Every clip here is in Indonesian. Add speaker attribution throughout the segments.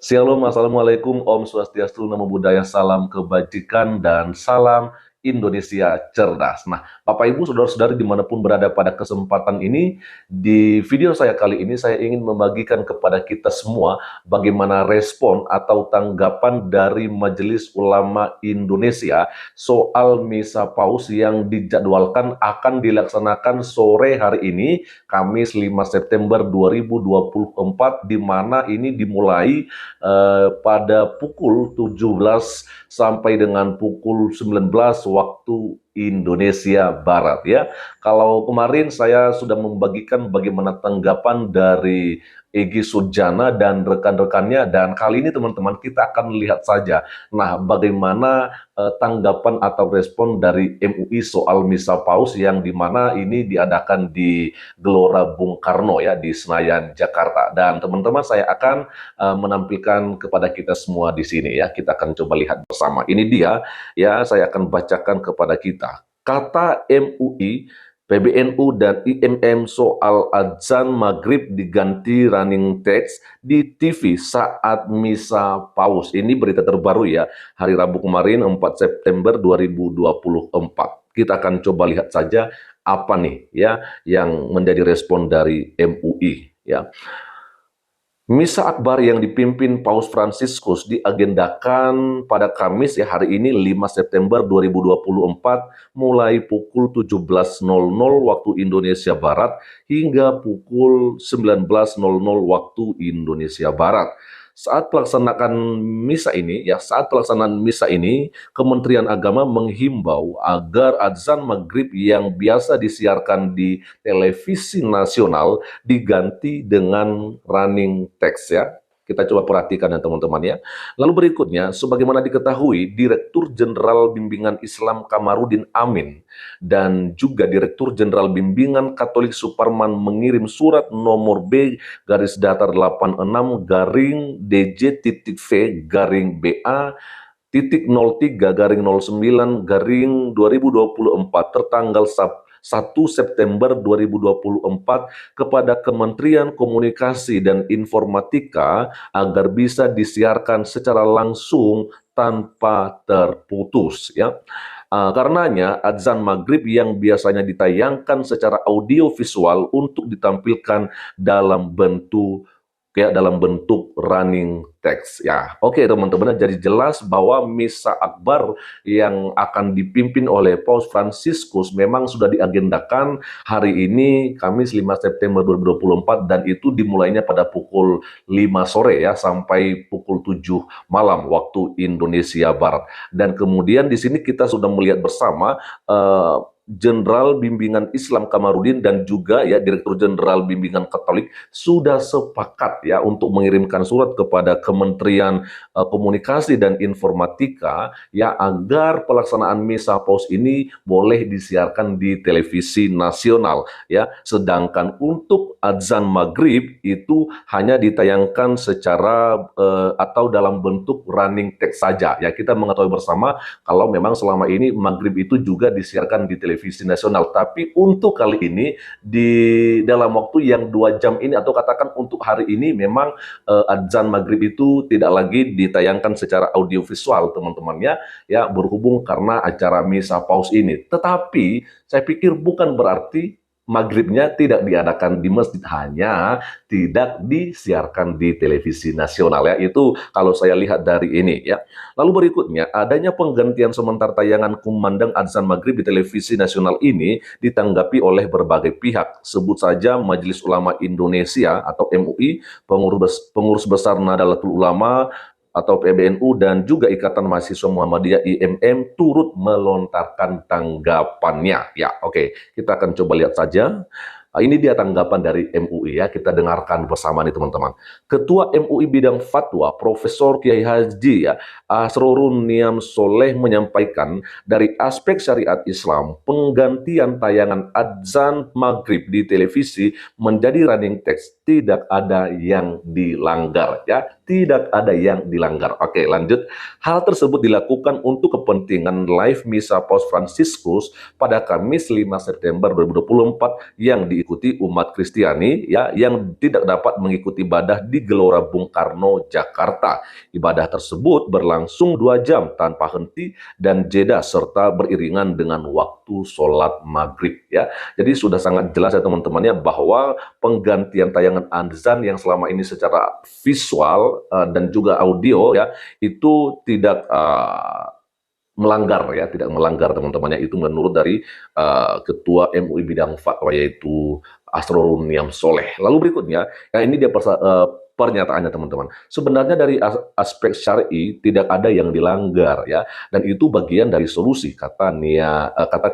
Speaker 1: Shalom, Assalamualaikum, Om Swastiastu, Namo Buddhaya, salam kebajikan, dan salam Indonesia cerdas. Nah, Bapak Ibu, Saudara-saudari dimanapun berada pada kesempatan ini, di video saya kali ini saya ingin membagikan kepada kita semua bagaimana respon atau tanggapan dari Majelis Ulama Indonesia soal Misa Paus yang dijadwalkan akan dilaksanakan sore hari ini, Kamis 5 September 2024, di mana ini dimulai pada pukul 17 sampai dengan pukul 19 waktu Indonesia Barat ya. Kalau kemarin saya sudah membagikan bagaimana tanggapan dari Egy Sujana dan rekan-rekannya, dan kali ini teman-teman kita akan lihat saja nah bagaimana tanggapan atau respon dari MUI soal Misa Paus yang dimana ini diadakan di Gelora Bung Karno ya di Senayan Jakarta. Dan teman-teman saya akan menampilkan kepada kita semua di sini ya. Kita akan coba lihat bersama. Ini dia ya, saya akan bacakan kepada kita. Kata MUI, PBNU dan IMM soal azan maghrib diganti running text di TV saat Misa Paus. Ini berita terbaru ya, hari Rabu kemarin 4 September 2024. Kita akan coba lihat saja apa nih ya yang menjadi respon dari MUI ya. Misa Akbar yang dipimpin Paus Fransiskus diagendakan pada Kamis ya hari ini 5 September 2024 mulai pukul 17.00 waktu Indonesia Barat hingga pukul 19.00 waktu Indonesia Barat. Saat pelaksanaan misa ini, Kementerian Agama menghimbau agar azan maghrib yang biasa disiarkan di televisi nasional diganti dengan running text ya. Kita coba perhatikan ya teman-teman ya. Lalu berikutnya, sebagaimana diketahui, Direktur Jenderal Bimbingan Islam Kamarudin Amin dan juga Direktur Jenderal Bimbingan Katolik Suparman mengirim surat nomor B-DJ-V-BA-03-09-2024 tertanggal 1 September 2024 kepada Kementerian Komunikasi dan Informatika agar bisa disiarkan secara langsung tanpa terputus ya. Karenanya azan maghrib yang biasanya ditayangkan secara audio visual untuk ditampilkan dalam bentuk running text ya. Oke teman-teman, jadi jelas bahwa Misa Akbar yang akan dipimpin oleh Paus Fransiskus memang sudah diagendakan hari ini Kamis 5 September 2024 dan itu dimulainya pada pukul 5 sore ya sampai pukul 7 malam waktu Indonesia Barat. Dan kemudian di sini kita sudah melihat bersama Jenderal Bimbingan Islam Kamarudin dan juga ya Direktur Jenderal Bimbingan Katolik sudah sepakat ya untuk mengirimkan surat kepada Kementerian Komunikasi dan Informatika ya agar pelaksanaan Misa Paus ini boleh disiarkan di televisi nasional ya. Sedangkan untuk azan maghrib itu hanya ditayangkan secara atau dalam bentuk running text saja ya. Kita mengetahui bersama kalau memang selama ini maghrib itu juga disiarkan di televisi nasional, tapi untuk kali ini di dalam waktu yang 2 jam ini atau katakan untuk hari ini memang azan maghrib itu tidak lagi ditayangkan secara audiovisual teman-teman ya berhubung karena acara Misa Paus ini. Tetapi saya pikir bukan berarti maghribnya tidak diadakan di masjid, hanya tidak disiarkan di televisi nasional ya. Itu kalau saya lihat dari ini ya. Lalu berikutnya, adanya penggantian sementara tayangan kumandang azan maghrib di televisi nasional ini ditanggapi oleh berbagai pihak. Sebut saja Majelis Ulama Indonesia atau MUI, pengurus besar Nahdlatul Ulama atau PBNU dan juga Ikatan Mahasiswa Muhammadiyah IMM turut melontarkan tanggapannya. Ya, oke. Kita akan coba lihat saja. Ini dia tanggapan dari MUI ya, kita dengarkan bersama nih teman-teman. Ketua MUI bidang fatwa Profesor Kiai Haji ya Asrorun Niam Soleh menyampaikan dari aspek syariat Islam, penggantian tayangan azan maghrib di televisi menjadi running text tidak ada yang dilanggar ya, tidak ada yang dilanggar. Oke, lanjut. Hal tersebut dilakukan untuk kepentingan live Misa Paus Fransiskus pada Kamis 5 September 2024 yang diikuti umat Kristiani ya yang tidak dapat mengikuti ibadah di Gelora Bung Karno, Jakarta. Ibadah tersebut berlangsung 2 jam tanpa henti dan jeda serta beriringan dengan waktu sholat maghrib ya. Jadi sudah sangat jelas ya teman-teman ya bahwa penggantian tayangan azan yang selama ini secara visual dan juga audio ya itu tidak melanggar ya, tidak melanggar teman-temannya, itu menurut dari Ketua MUI bidang fatwa yaitu Asrorun Niam Soleh. Lalu berikutnya, ya ini dia pernyataannya teman-teman. Sebenarnya dari aspek syar'i tidak ada yang dilanggar ya, dan itu bagian dari solusi kata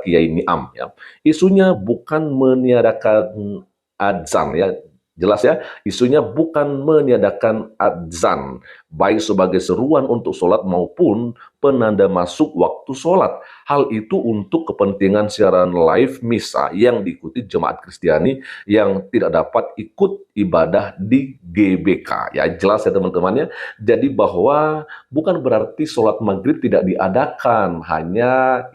Speaker 1: Kiai Niam ya. Isunya bukan meniadakan adzan ya. Jelas ya, isunya bukan meniadakan adzan, baik sebagai seruan untuk sholat maupun penanda masuk waktu sholat. Hal itu untuk kepentingan siaran live misa yang diikuti jemaat Kristiani yang tidak dapat ikut ibadah di GBK. Ya jelas ya teman-teman ya. Jadi bahwa bukan berarti sholat maghrib tidak diadakan, hanya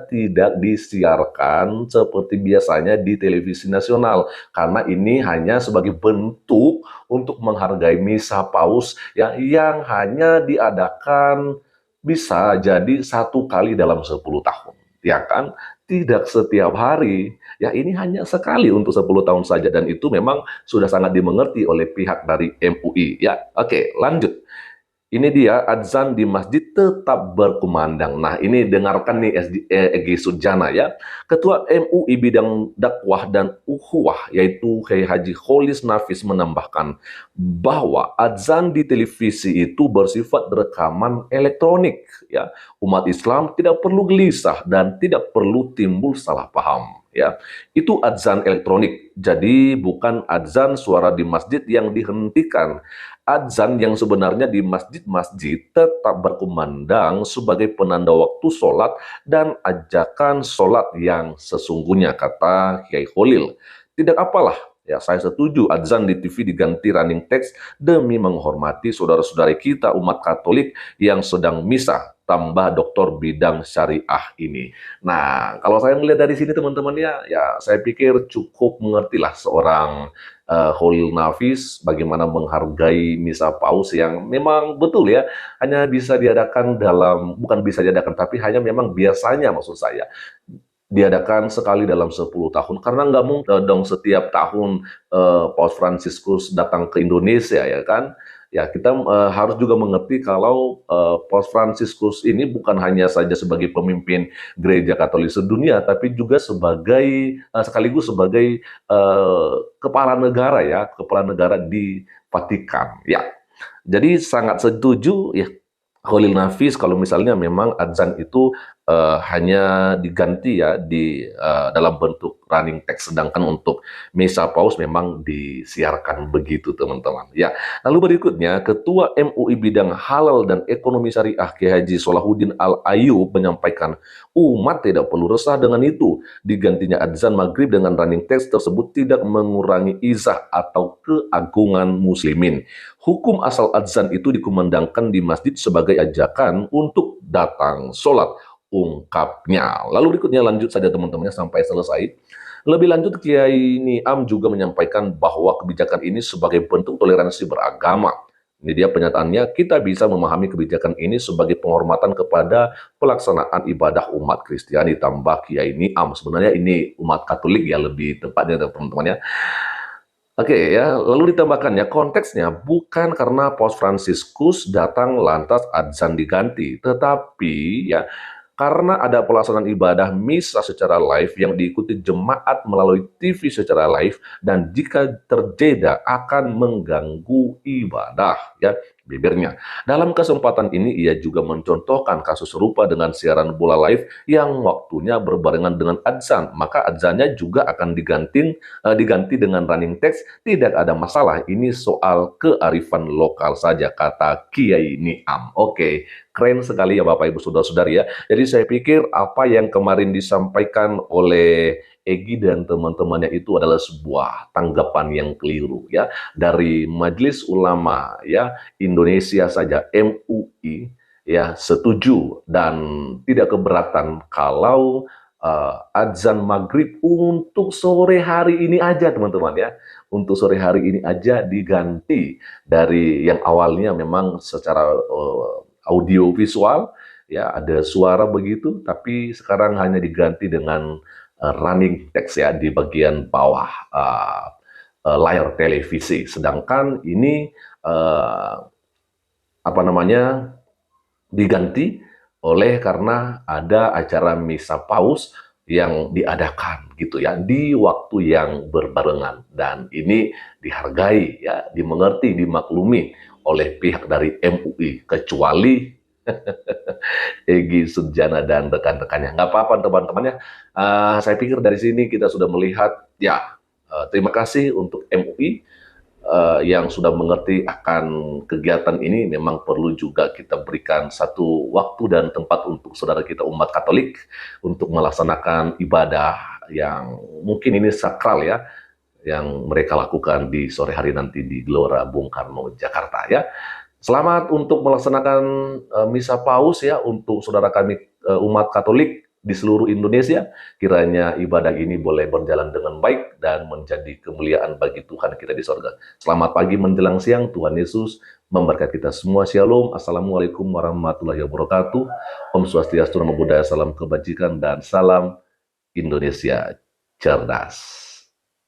Speaker 1: tidak disiarkan seperti biasanya di televisi nasional. Karena ini hanya sebagai bentuk untuk menghargai misa paus ya, yang hanya diadakan bisa jadi 1 kali dalam 10 tahun, ya kan? Tidak setiap hari, ya ini hanya sekali untuk 10 tahun saja, dan itu memang sudah sangat dimengerti oleh pihak dari MUI, ya. Oke, lanjut. Ini dia adzan di masjid tetap berkumandang. Nah, ini dengarkan nih Egy Sujana ya. Ketua MUI bidang dakwah dan ukhuwah yaitu Kiai Haji Kholis Nafis menambahkan bahwa adzan di televisi itu bersifat rekaman elektronik ya. Umat Islam tidak perlu gelisah dan tidak perlu timbul salah paham ya. Itu adzan elektronik. Jadi bukan adzan suara di masjid yang dihentikan. Adzan yang sebenarnya di masjid-masjid tetap berkumandang sebagai penanda waktu sholat dan ajakan sholat yang sesungguhnya, kata Kiai Kholil. Tidak apalah, ya saya setuju adzan di TV diganti running text demi menghormati saudara-saudari kita umat Katolik yang sedang misa, tambah doktor bidang syariah ini. Nah, kalau saya melihat dari sini teman-teman ya saya pikir cukup mengertilah seorang Kholil Nafis bagaimana menghargai misa paus yang memang betul ya hanya bisa diadakan bukan bisa diadakan tapi hanya memang biasanya maksud saya diadakan sekali dalam 10 tahun karena nggak mungkin dong setiap tahun Paus Fransiskus datang ke Indonesia ya kan. Ya, kita harus juga mengerti kalau Paus Fransiskus ini bukan hanya saja sebagai pemimpin gereja Katolik sedunia, tapi juga sekaligus sebagai kepala negara ya, kepala negara di Vatikan. Ya, jadi sangat setuju ya Kholil Nafis kalau misalnya memang adzan itu hanya diganti ya dalam bentuk running text, sedangkan untuk misa paus memang disiarkan begitu teman-teman ya. Lalu berikutnya Ketua MUI bidang halal dan ekonomi syariah Kiai Haji Solahuddin Al Ayyub menyampaikan umat tidak perlu resah dengan itu. Digantinya adzan maghrib dengan running text tersebut tidak mengurangi izah atau keagungan muslimin. Hukum asal adzan itu dikumandangkan di masjid sebagai ajakan untuk datang sholat, ungkapnya. Lalu berikutnya lanjut saja teman-temannya sampai selesai. Lebih lanjut Kiai Niam juga menyampaikan bahwa kebijakan ini sebagai bentuk toleransi beragama. Ini dia pernyataannya, kita bisa memahami kebijakan ini sebagai penghormatan kepada pelaksanaan ibadah umat Kristiani, tambah Kiai Niam. Sebenarnya ini umat Katolik ya lebih tepatnya teman-teman ya. Oke ya, lalu ditambahkan ya konteksnya bukan karena Paus Fransiskus datang lantas adzan diganti, tetapi ya karena ada pelaksanaan ibadah misa secara live yang diikuti jemaat melalui TV secara live dan jika terjeda akan mengganggu ibadah ya bibirnya. Dalam kesempatan ini ia juga mencontohkan kasus serupa dengan siaran bola live yang waktunya berbarengan dengan adzan, maka adzannya juga akan diganti dengan running text, tidak ada masalah. Ini soal kearifan lokal saja, kata Kiai Niam. Oke, keren sekali ya Bapak Ibu Saudara-saudari ya. Jadi saya pikir apa yang kemarin disampaikan oleh Egy dan teman-temannya itu adalah sebuah tanggapan yang keliru ya dari Majelis Ulama ya Indonesia saja, MUI ya setuju dan tidak keberatan kalau adzan maghrib untuk sore hari ini aja teman-teman ya. Untuk sore hari ini aja diganti dari yang awalnya memang secara audio visual ya ada suara begitu, tapi sekarang hanya diganti dengan running text ya di bagian bawah layar televisi. Sedangkan ini uh, apa namanya diganti oleh karena ada acara misa paus yang diadakan gitu ya di waktu yang berbarengan, dan ini dihargai ya, dimengerti, dimaklumi oleh pihak dari MUI, kecuali Egi Sujana dan rekan-rekannya. Nggak apa-apa teman-temannya. Saya pikir dari sini kita sudah melihat ya. Terima kasih untuk MUI yang sudah mengerti akan kegiatan ini. Memang perlu juga kita berikan satu waktu dan tempat untuk saudara kita umat Katolik untuk melaksanakan ibadah yang mungkin ini sakral ya, yang mereka lakukan di sore hari nanti di Gelora Bung Karno, Jakarta ya. Selamat untuk melaksanakan misa paus ya untuk saudara kami umat Katolik di seluruh Indonesia. Kiranya ibadah ini boleh berjalan dengan baik dan menjadi kemuliaan bagi Tuhan kita di sorga. Selamat pagi menjelang siang, Tuhan Yesus memberkati kita semua. Shalom, Assalamualaikum warahmatullahi wabarakatuh. Om Swastiastu, Namo Buddhaya, salam kebajikan dan salam Indonesia cerdas.